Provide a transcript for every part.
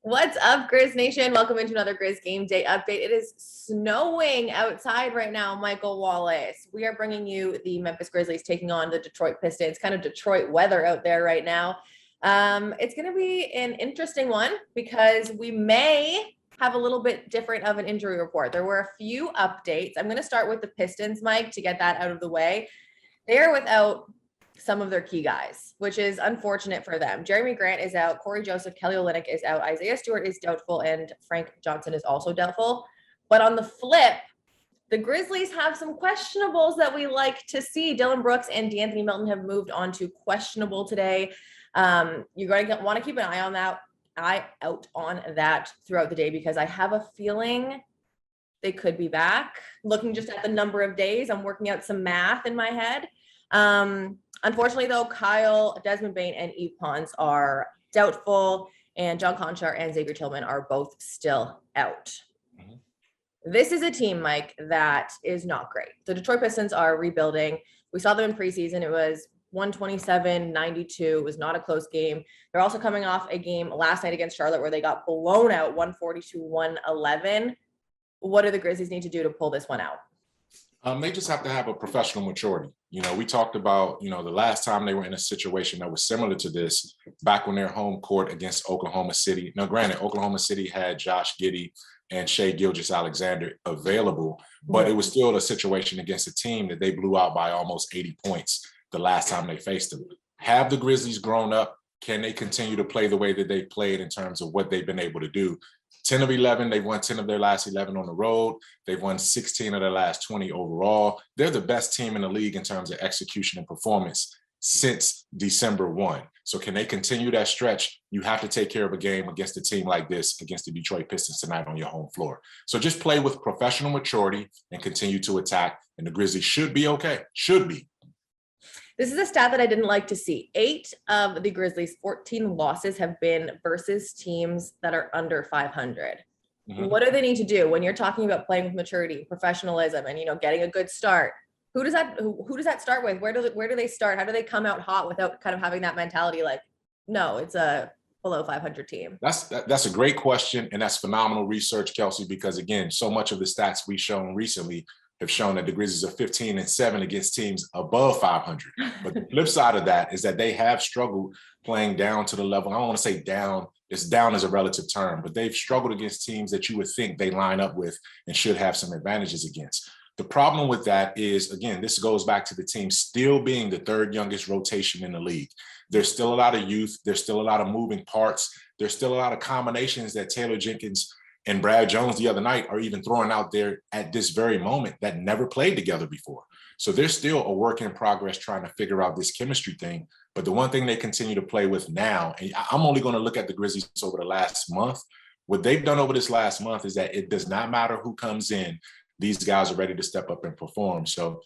What's up, Grizz Nation? Welcome into another Grizz Game Day update. It is snowing outside right now, Michael Wallace. We are bringing you the Memphis Grizzlies taking on the Detroit Pistons. Kind of Detroit weather out there right now. It's going to be an interesting one because we may have a little bit different of an injury report. There were a few updates. I'm going to start with the Pistons, Mike, to get that out of the way. They are without some of their key guys, which is unfortunate for them. Jeremy Grant is out, Corey Joseph, Kelly Olynyk is out, Isaiah Stewart is doubtful, and Frank Johnson is also doubtful. But on the flip, the Grizzlies have some questionables that we like to see. Dylan Brooks and D'Anthony Melton have moved on to questionable today. You're going to want to keep an eye out on that throughout the day because I have a feeling they could be back. Looking just at the number of days, I'm working out some math in my head. Unfortunately, though, Kyle, Desmond Bane, and Yves Pons are doubtful, and John Conchar and Xavier Tillman are both still out. Mm-hmm. This is a team, Mike, that is not great. The Detroit Pistons are rebuilding. We saw them in preseason. It was 127-92. It was not a close game. They're also coming off a game last night against Charlotte where they got blown out 140-111. What do the Grizzlies need to do to pull this one out? They just have to have a professional maturity. You know, we talked about, the last time they were in a situation that was similar to this back when they're home court against Oklahoma City. Now, granted, Oklahoma City had Josh Giddey and Shai Gilgeous-Alexander available, but it was still a situation against a team that they blew out by almost 80 points the last time they faced them. Have the Grizzlies grown up? Can they continue to play the way that they played in terms of what they've been able to do? 10 of 11, they've won 10 of their last 11 on the road. They've won 16 of their last 20 overall. They're the best team in the league in terms of execution and performance since December 1. So can they continue that stretch? You have to take care of a game against a team like this, against the Detroit Pistons tonight on your home floor. So just play with professional maturity and continue to attack. And the Grizzlies should be okay. Should be. This is a stat that I didn't like to see. 8 of the Grizzlies' 14 losses have been versus teams that are under 500. Mm-hmm. What do they need to do when you're talking about playing with maturity, professionalism, and getting a good start? Who does that start with? Where do they start? How do they come out hot without kind of having that mentality like, no, it's a below 500 team? That's a great question, and that's phenomenal research, Kelcey, because again, so much of the stats we've shown recently have shown that the Grizzlies are 15-7 against teams above 500. But the flip side of that is that they have struggled playing down to the level. I don't want to say down. It's down as a relative term, but they've struggled against teams that you would think they line up with and should have some advantages against. The problem with that is, again, this goes back to the team still being the third youngest rotation in the league. There's still a lot of youth. There's still a lot of moving parts. There's still a lot of combinations that Taylor Jenkins and Brad Jones the other night are even throwing out there at this very moment that never played together before. So there's still a work in progress trying to figure out this chemistry thing. But the one thing they continue to play with now, and I'm only going to look at the Grizzlies over the last month. What they've done over this last month is that it does not matter who comes in. These guys are ready to step up and perform. So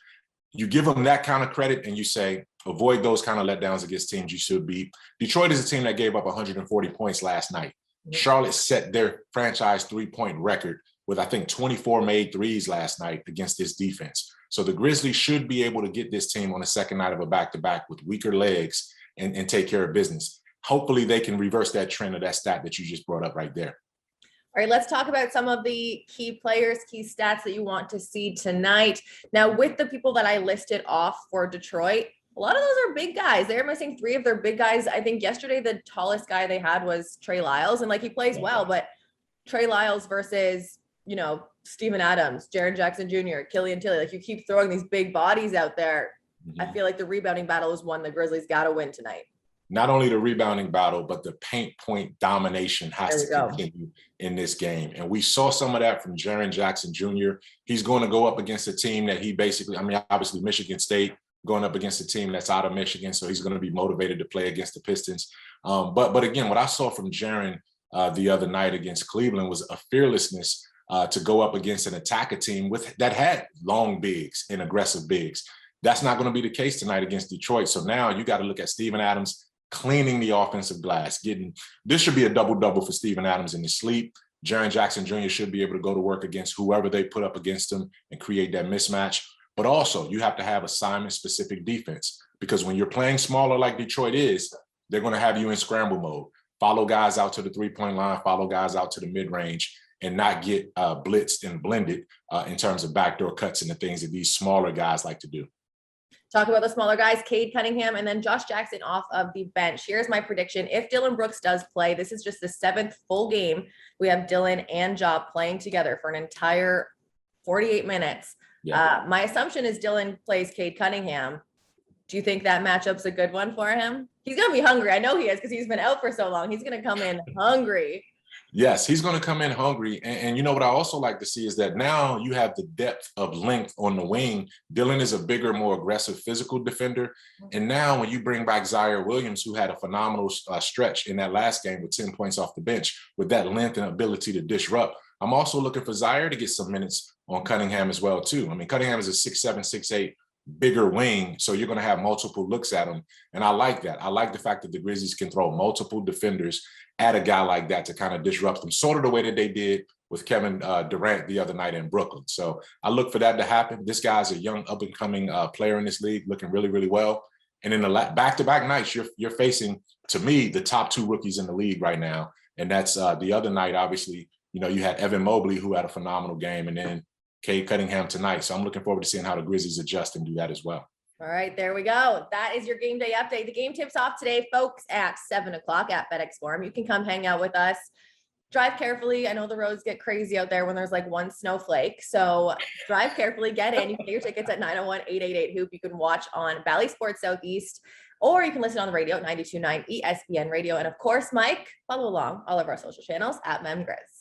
you give them that kind of credit and you say, avoid those kind of letdowns against teams you should beat. Detroit is a team that gave up 140 points last night. Charlotte set their franchise three-point record with, I think, 24 made threes last night against this defense. So the Grizzlies should be able to get this team on the second night of a back-to-back with weaker legs and take care of business. Hopefully they can reverse that trend of that stat that you just brought up right there. All right, let's talk about some of the key players, key stats that you want to see tonight. Now, with the people that I listed off for Detroit, a lot of those are big guys. They're missing 3 of their big guys. I think yesterday the tallest guy they had was Trey Lyles, and he plays well, but Trey Lyles versus, Steven Adams, Jaren Jackson Jr., Killian Tilly, you keep throwing these big bodies out there. Mm-hmm. I feel like the rebounding battle is one the Grizzlies got to win tonight. Not only the rebounding battle, but the paint point domination has to continue in this game. And we saw some of that from Jaren Jackson Jr. He's going to go up against a team that he basically, obviously Michigan State, going up against a team that's out of Michigan, so he's going to be motivated to play against the Pistons. But again, what I saw from Jaren the other night against Cleveland was a fearlessness to go up against an attacker team that had long bigs and aggressive bigs. That's not going to be the case tonight against Detroit. So now you got to look at Steven Adams cleaning the offensive glass. This should be a double-double for Steven Adams in his sleep. Jaren Jackson Jr. should be able to go to work against whoever they put up against him and create that mismatch. But also, you have to have assignment-specific defense because when you're playing smaller like Detroit is, they're going to have you in scramble mode. follow guys out to the three-point line, follow guys out to the mid-range, and not get blitzed and blended in terms of backdoor cuts and the things that these smaller guys like to do. Talk about the smaller guys, Cade Cunningham, and then Josh Jackson off of the bench. Here's my prediction. If Dylan Brooks does play, this is just the 7th full game. We have Dylan and Job playing together for an entire 48 minutes. Yeah. My assumption is Dylan plays Cade Cunningham. Do you think that matchup's a good one for him? He's going to be hungry. I know he is because he's been out for so long. He's going to come in hungry. Yes, he's going to come in hungry. And you know what I also like to see is that now you have the depth of length on the wing. Dylan is a bigger, more aggressive physical defender. And now when you bring back Zaire Williams, who had a phenomenal stretch in that last game with 10 points off the bench, with that length and ability to disrupt, I'm also looking for Zaire to get some minutes on Cunningham as well, too. I mean, Cunningham is a 6'7", 6'8", bigger wing, so you're going to have multiple looks at him. And I like that. I like the fact that the Grizzlies can throw multiple defenders at a guy like that to kind of disrupt them, sort of the way that they did with Kevin Durant the other night in Brooklyn. So I look for that to happen. This guy's a young up-and-coming player in this league, looking really, really well. And in the back-to-back nights, you're facing, to me, the top 2 rookies in the league right now. And that's the other night, obviously, you know, you had Evan Mobley, who had a phenomenal game, and then Cade Cunningham tonight. So I'm looking forward to seeing how the Grizzlies adjust and do that as well. All right, there we go. That is your game day update. The game tips off today, folks, at 7 o'clock at FedEx Forum. You can come hang out with us. Drive carefully. I know the roads get crazy out there when there's like one snowflake. So drive carefully, get in. You can get your tickets at 901-888-HOOP. You can watch on Valley Sports Southeast, or you can listen on the radio at 92.9 ESPN Radio. And of course, Mike, follow along all of our social channels at MemGrizz.